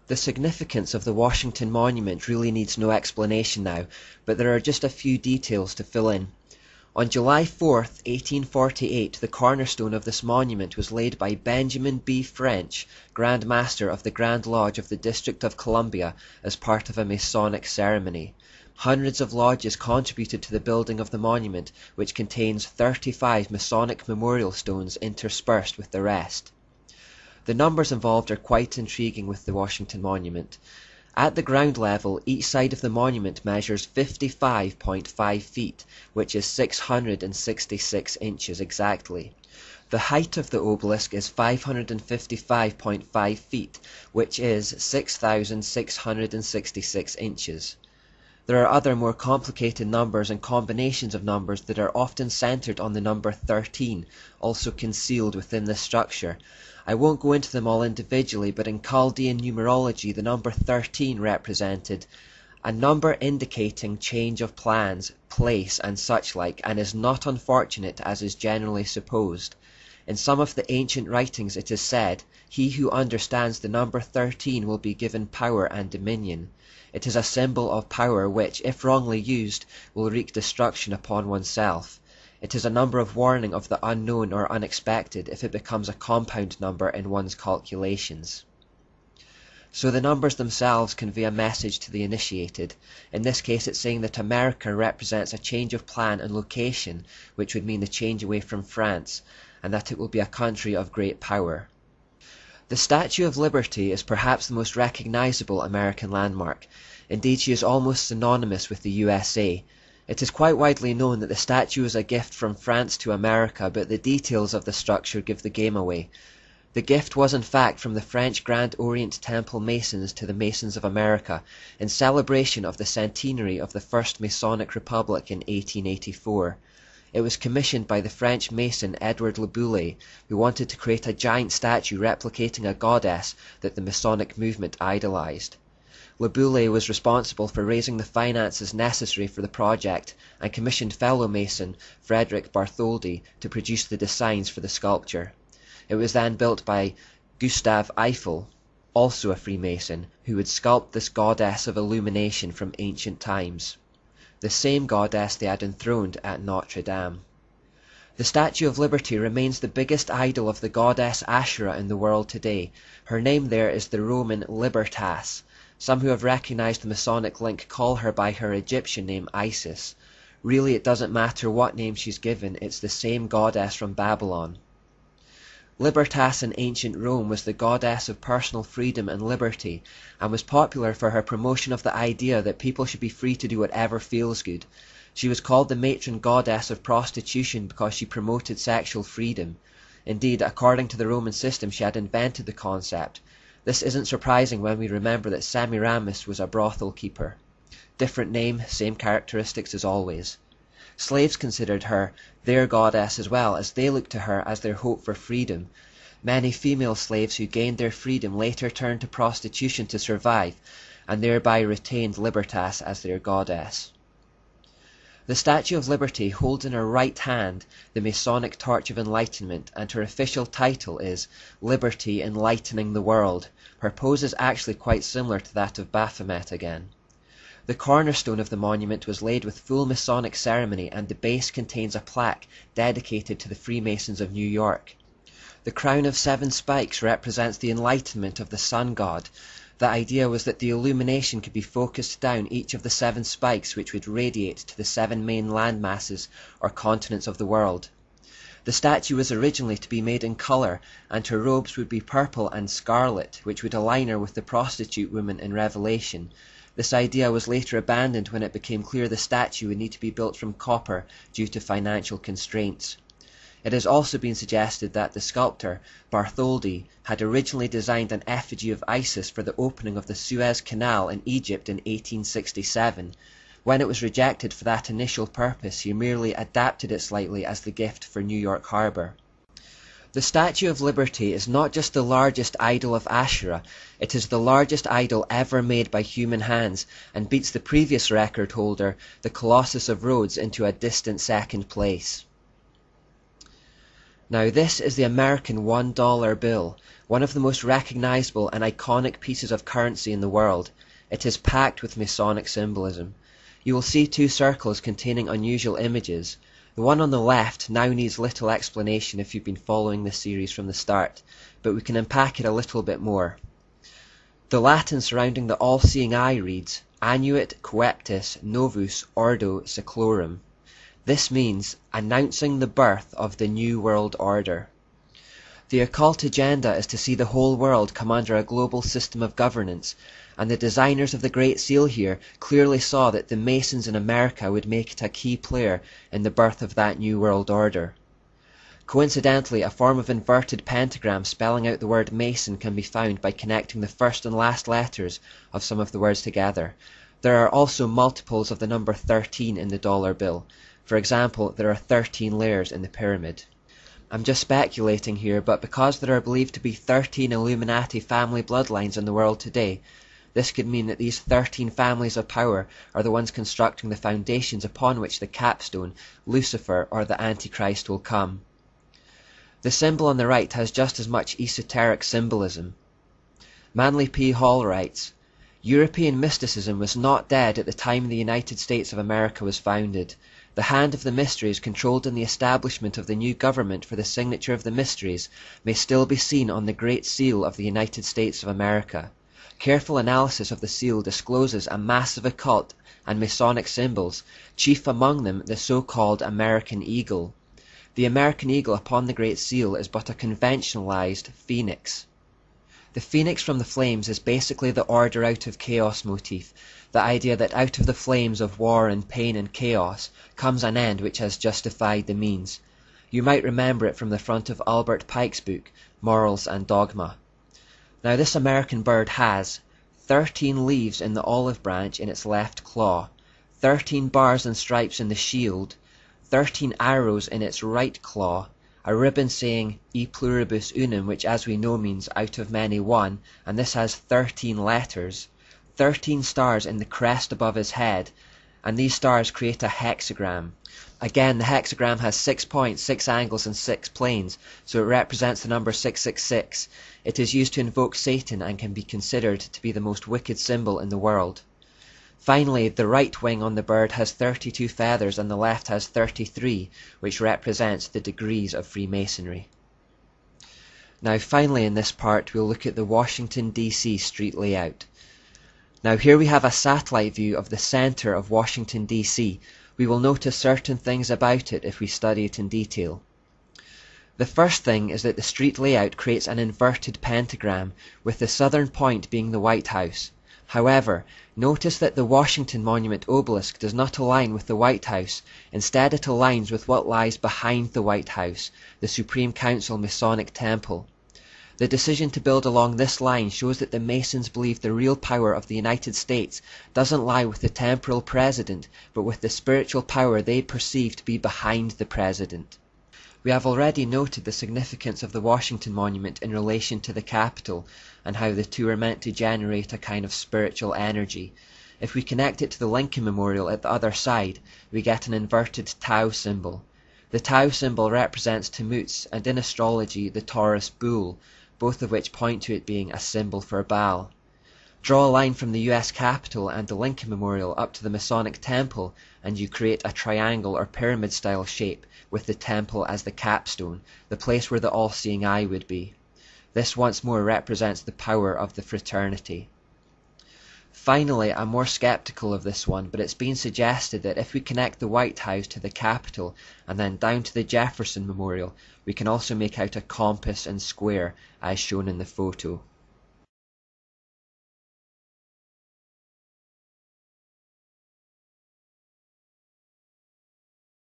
The significance of the Washington Monument really needs no explanation now, but there are just a few details to fill in. On July 4th, 1848, the cornerstone of this monument was laid by Benjamin B. French, Grand Master of the Grand Lodge of the District of Columbia, as part of a Masonic ceremony. Hundreds of lodges contributed to the building of the monument, which contains 35 Masonic memorial stones interspersed with the rest. The numbers involved are quite intriguing with the Washington Monument. At the ground level, each side of the monument measures 55.5 feet, which is 666 inches exactly. The height of the obelisk is 555.5 feet, which is 6,666 inches. There are other more complicated numbers and combinations of numbers that are often centered on the number 13, also concealed within the structure. I won't go into them all individually, but in Chaldean numerology the number 13 represented a number indicating change of plans, place, and such like, and is not unfortunate as is generally supposed. In some of the ancient writings it is said, "He who understands the number 13 will be given power and dominion." It is a symbol of power which, if wrongly used, will wreak destruction upon oneself. It is a number of warning of the unknown or unexpected if it becomes a compound number in one's calculations. So the numbers themselves convey a message to the initiated. In this case it's saying that America represents a change of plan and location, which would mean the change away from France, and that it will be a country of great power. The Statue of Liberty is perhaps the most recognizable American landmark. Indeed, she is almost synonymous with the USA. It is quite widely known that the statue is a gift from France to America, but the details of the structure give the game away. The gift was in fact from the French Grand Orient Temple Masons to the Masons of America, in celebration of the centenary of the First Masonic Republic in 1884. It was commissioned by the French Mason Edward Le Bouillet, who wanted to create a giant statue replicating a goddess that the Masonic movement idolized. Le Bouillet was responsible for raising the finances necessary for the project and commissioned fellow Mason Frederick Bartholdi to produce the designs for the sculpture. It was then built by Gustave Eiffel, also a Freemason, who would sculpt this goddess of illumination from ancient times, the same goddess they had enthroned at Notre Dame. The Statue of Liberty remains the biggest idol of the goddess Asherah in the world today. Her name there is the Roman Libertas. Some who have recognized the Masonic link call her by her Egyptian name Isis. Really, it doesn't matter what name she's given, it's the same goddess from Babylon. Libertas in ancient Rome was the goddess of personal freedom and liberty, and was popular for her promotion of the idea that people should be free to do whatever feels good. She was called the matron goddess of prostitution because she promoted sexual freedom. Indeed, according to the Roman system, she had invented the concept. This isn't surprising when we remember that Semiramis was a brothel keeper. Different name, same characteristics as always. Slaves considered her their goddess as well, as they looked to her as their hope for freedom. Many female slaves who gained their freedom later turned to prostitution to survive, and thereby retained Libertas as their goddess. The Statue of Liberty holds in her right hand the Masonic Torch of Enlightenment, and her official title is Liberty Enlightening the World. Her pose is actually quite similar to that of Baphomet again. The cornerstone of the monument was laid with full Masonic ceremony, and the base contains a plaque dedicated to the Freemasons of New York. The crown of 7 spikes represents the enlightenment of the sun god. The idea was that the illumination could be focused down each of the 7 spikes, which would radiate to the 7 main land masses or continents of the world. The statue was originally to be made in color, and her robes would be purple and scarlet, which would align her with the prostitute woman in Revelation. This idea was later abandoned when it became clear the statue would need to be built from copper due to financial constraints. It has also been suggested that the sculptor, Bartholdi, had originally designed an effigy of Isis for the opening of the Suez Canal in Egypt in 1867. When it was rejected for that initial purpose, he merely adapted it slightly as the gift for New York Harbor. The Statue of Liberty is not just the largest idol of Asherah, it is the largest idol ever made by human hands, and beats the previous record holder, the Colossus of Rhodes, into a distant second place. Now this is the American $1 bill, one of the most recognizable and iconic pieces of currency in the world. It is packed with Masonic symbolism. You will see two circles containing unusual images. The one on the left now needs little explanation if you've been following this series from the start, but we can unpack it a little bit more. The Latin surrounding the all-seeing eye reads, Annuit coeptis novus ordo seclorum. This means announcing the birth of the New World Order. The occult agenda is to see the whole world come under a global system of governance, and the designers of the Great Seal here clearly saw that the Masons in America would make it a key player in the birth of that New World Order. Coincidentally, a form of inverted pentagram spelling out the word Mason can be found by connecting the first and last letters of some of the words together. There are also multiples of the number 13 in the dollar bill. For example, there are 13 layers in the pyramid. I'm just speculating here, but because there are believed to be 13 Illuminati family bloodlines in the world today, this could mean that these 13 families of power are the ones constructing the foundations upon which the capstone, Lucifer, or the Antichrist will come. The symbol on the right has just as much esoteric symbolism. Manly P. Hall writes, European mysticism was not dead at the time the United States of America was founded. The hand of the mysteries controlled in the establishment of the new government for the signature of the mysteries may still be seen on the Great Seal of the United States of America. Careful analysis of the seal discloses a mass of occult and Masonic symbols, chief among them the so-called American Eagle. The American Eagle upon the Great Seal is but a conventionalized phoenix. The phoenix from the flames is basically the order out of chaos motif, the idea that out of the flames of war and pain and chaos comes an end which has justified the means. You might remember it from the front of Albert Pike's book, Morals and Dogma. Now this American bird has 13 leaves in the olive branch in its left claw, 13 bars and stripes in the shield, 13 arrows in its right claw, a ribbon saying E pluribus unum, which as we know means out of many one, and this has 13 letters, 13 stars in the crest above his head, and these stars create a hexagram. Again, the hexagram has 6 points, 6 angles, and 6 planes, so it represents the number 666. It is used to invoke Satan and can be considered to be the most wicked symbol in the world. Finally, the right wing on the bird has 32 feathers and the left has 33, which represents the degrees of Freemasonry. Now finally in this part we'll look at the Washington DC street layout. Now here we have a satellite view of the center of Washington DC. We will notice certain things about it if we study it in detail. The first thing is that the street layout creates an inverted pentagram, with the southern point being the White House. However, notice that the Washington Monument obelisk does not align with the White House. Instead, it aligns with what lies behind the White House, the Supreme Council Masonic Temple. The decision to build along this line shows that the Masons believe the real power of the United States doesn't lie with the temporal president, but with the spiritual power they perceive to be behind the president. We have already noted the significance of the Washington Monument in relation to the Capitol, and how the two are meant to generate a kind of spiritual energy. If we connect it to the Lincoln Memorial at the other side, we get an inverted Tau symbol. The Tau symbol represents Tammuz, and in astrology the Taurus bull, both of which point to it being a symbol for Baal. Draw a line from the US Capitol and the Lincoln Memorial up to the Masonic Temple, and you create a triangle or pyramid style shape with the temple as the capstone, the place where the all-seeing eye would be. This once more represents the power of the fraternity. Finally, I'm more skeptical of this one, but it's been suggested that if we connect the White House to the Capitol and then down to the Jefferson Memorial, we can also make out a compass and square as shown in the photo.